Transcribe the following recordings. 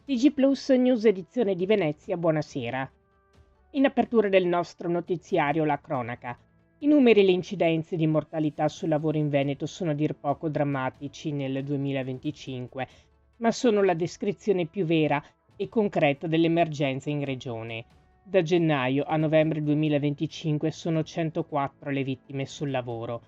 TG Plus News edizione di Venezia, buonasera. In apertura del nostro notiziario la cronaca. I numeri e le incidenze di mortalità sul lavoro in Veneto sono a dir poco drammatici nel 2025, ma sono la descrizione più vera e concreta dell'emergenza in regione. Da gennaio a novembre 2025 sono 104 le vittime sul lavoro,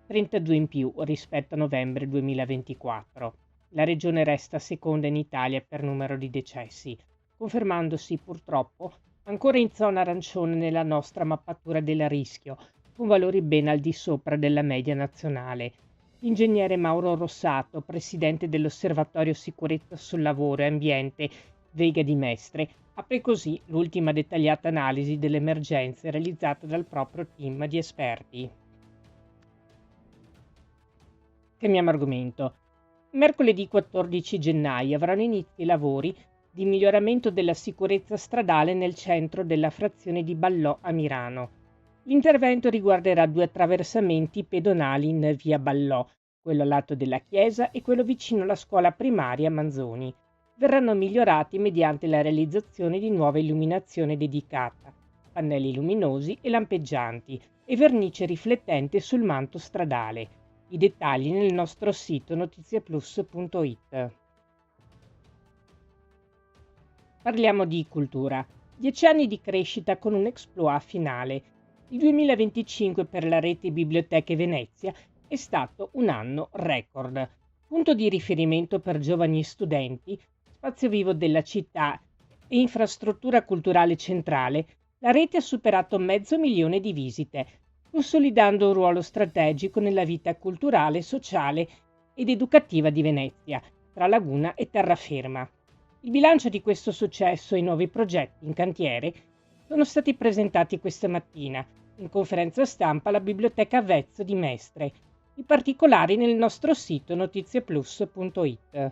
32 in più rispetto a novembre 2024. La regione resta seconda in Italia per numero di decessi, confermandosi purtroppo ancora in zona arancione nella nostra mappatura del rischio, con valori ben al di sopra della media nazionale. L'ingegnere Mauro Rossato, presidente dell'Osservatorio Sicurezza sul Lavoro e Ambiente Vega di Mestre, apre così l'ultima dettagliata analisi delle emergenze realizzata dal proprio team di esperti. Cambiamo argomento. Mercoledì 14 gennaio avranno inizio i lavori di miglioramento della sicurezza stradale nel centro della frazione di Ballò a Milano. L'intervento riguarderà 2 attraversamenti pedonali in via Ballò, quello a lato della chiesa e quello vicino alla scuola primaria Manzoni. Verranno migliorati mediante la realizzazione di nuova illuminazione dedicata, pannelli luminosi e lampeggianti e vernice riflettente sul manto stradale. I dettagli nel nostro sito notiziaplus.it. Parliamo di cultura. 10 anni di crescita con un exploit finale. Il 2025 per la rete Biblioteche Venezia è stato un anno record. Punto di riferimento per giovani e studenti, spazio vivo della città e infrastruttura culturale centrale, la rete ha superato 500.000 di visite, consolidando un ruolo strategico nella vita culturale, sociale ed educativa di Venezia, tra Laguna e Terraferma. Il bilancio di questo successo e i nuovi progetti in cantiere sono stati presentati questa mattina in conferenza stampa alla Biblioteca Vezzo di Mestre, i particolari nel nostro sito notiziaplus.it.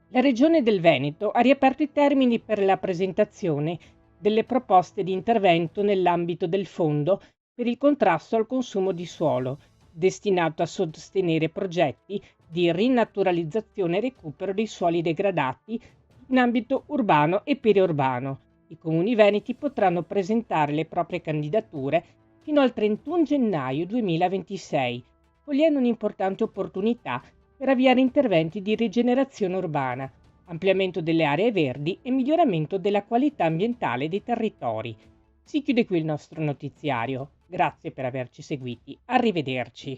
La Regione del Veneto ha riaperto i termini per la presentazione delle proposte di intervento nell'ambito del Fondo per il contrasto al consumo di suolo, destinato a sostenere progetti di rinaturalizzazione e recupero dei suoli degradati in ambito urbano e periurbano. I comuni veneti potranno presentare le proprie candidature fino al 31 gennaio 2026, cogliendo un'importante opportunità per avviare interventi di rigenerazione urbana, ampliamento delle aree verdi e miglioramento della qualità ambientale dei territori. Si chiude qui il nostro notiziario. Grazie per averci seguiti. Arrivederci.